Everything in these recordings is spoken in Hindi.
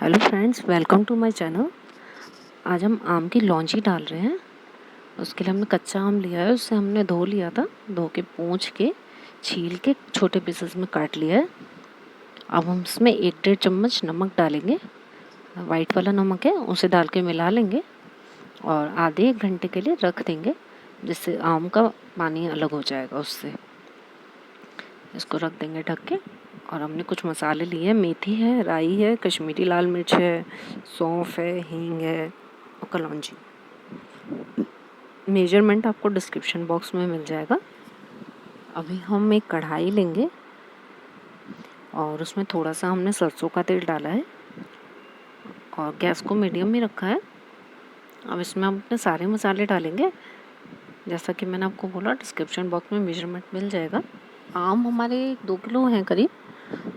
Hello friends, welcome to my channel. आज हम आम की लौंजी डाल रहे हैं। उसके लिए हमने कच्चा आम लिया है, उससे हमने धो लिया था। धो के पोंछ के छील के छोटे पीसेस में काट लिया है। अब हम इसमें 1-1.5 चम्मच नमक डालेंगे। वाइट वाला नमक है, उसे डाल के मिला लेंगे और आधे 1 घंटे के लिए रख देंगे, जिससे आम का पानी अलग हो जाएगा उससे। इसको रख देंगे ढक के। और हमने कुछ मसाले लिए हैं, मेथी है, राई है, कश्मीरी लाल मिर्च है, सौंफ है, हींग है और कलौंजी। मेजरमेंट आपको डिस्क्रिप्शन बॉक्स में मिल जाएगा। अभी हम एक कढ़ाई लेंगे और उसमें थोड़ा सा हमने सरसों का तेल डाला है और गैस को मीडियम में रखा है। अब इसमें हम अपने सारे मसाले डालेंगे, जैसा कि मैंने आपको बोला डिस्क्रिप्शन बॉक्स में मेजरमेंट मिल जाएगा। आम हमारे 2 किलो हैं करीब,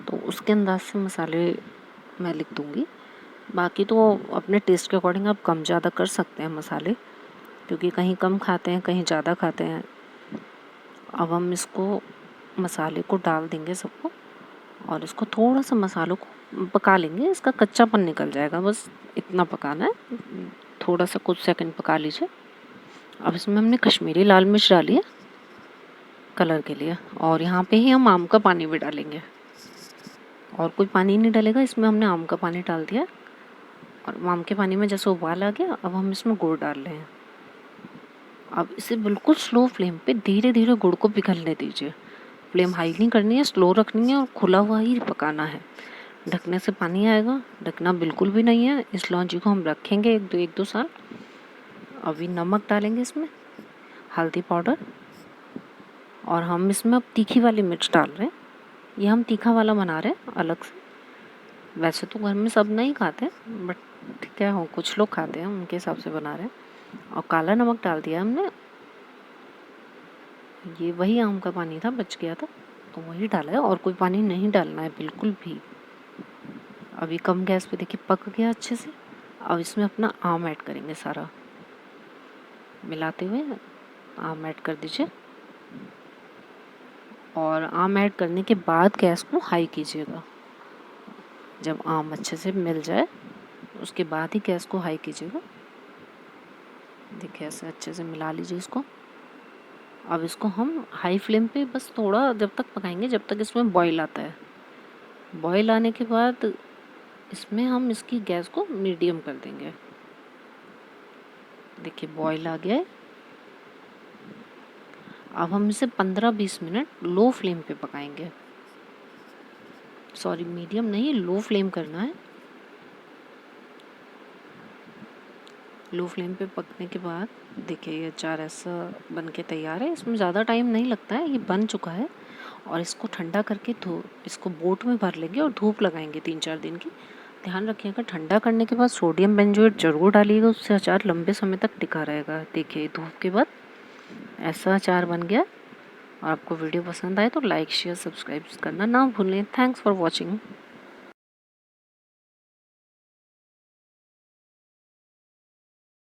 तो उसके अंदाज से मसाले मैं लिख दूँगी। बाकी तो अपने टेस्ट के अकॉर्डिंग आप कम ज़्यादा कर सकते हैं मसाले, क्योंकि कहीं कम खाते हैं, कहीं ज़्यादा खाते हैं। अब हम इसको मसाले को डाल देंगे सबको और इसको थोड़ा सा मसालों को पका लेंगे। इसका कच्चापन निकल जाएगा, बस इतना पकाना है। थोड़ा सा कुछ सेकंड पका लीजिए। अब इसमें हमने कश्मीरी लाल मिर्च डाली है कलर के लिए, और यहाँ पे ही हम आम का पानी भी डालेंगे। और कोई पानी नहीं डालेगा, इसमें हमने आम का पानी डाल दिया। और आम के पानी में जैसे उबाल आ गया, अब हम इसमें गुड़ डाल रहे हैं। अब इसे बिल्कुल स्लो फ्लेम पे धीरे धीरे गुड़ को पिघलने दीजिए। फ्लेम हाई नहीं करनी है, स्लो रखनी है और खुला हुआ ही पकाना है। ढकने से पानी आएगा, ढकना बिल्कुल भी नहीं है। इस लौंजी को हम रखेंगे 1-2 साल। अभी नमक डालेंगे इसमें, हल्दी पाउडर, और हम इसमें अब तीखी वाली मिर्च डाल रहे हैं। ये हम तीखा वाला बना रहे हैं अलग से। वैसे तो घर में सब नहीं खाते, बट ठीक है, हो कुछ लोग खाते हैं, उनके हिसाब से बना रहे हैं। और काला नमक डाल दिया हमने। ये वही आम का पानी था, बच गया था तो वही डाला है, और कोई पानी नहीं डालना है बिल्कुल भी। अभी कम गैस पे देखिए पक गया अच्छे से। अब इसमें अपना आम ऐड करेंगे सारा, मिलाते हुए आम ऐड कर दीजिए। और आम ऐड करने के बाद गैस को हाई कीजिएगा। जब आम अच्छे से मिल जाए उसके बाद ही गैस को हाई कीजिएगा। देखिए ऐसे अच्छे से मिला लीजिए इसको। अब इसको हम हाई फ्लेम पे बस थोड़ा जब तक पकाएंगे जब तक इसमें बॉईल आता है। बॉईल आने के बाद इसमें हम इसकी गैस को मीडियम कर देंगे। देखिए बॉईल आ गया है। अब हम इसे 15-20 मिनट लो फ्लेम पे पकाएंगे। सॉरी, मीडियम नहीं, लो फ्लेम करना है। लो फ्लेम पे पकने के बाद देखिए ये अचार ऐसा बन के तैयार है। इसमें ज़्यादा टाइम नहीं लगता है, ये बन चुका है। और इसको ठंडा करके इसको बोट में भर लेंगे और धूप लगाएंगे 3-4 दिन की। ध्यान रखिएगा ठंडा करने के बाद सोडियम बेंजोएट जरूर डालिएगा, उससे अचार लंबे समय तक टिका रहेगा। देखिए धूप के बाद ऐसा अचार बन गया। और आपको वीडियो पसंद आए तो लाइक शेयर सब्सक्राइब करना ना भूलें। Thanks for watching.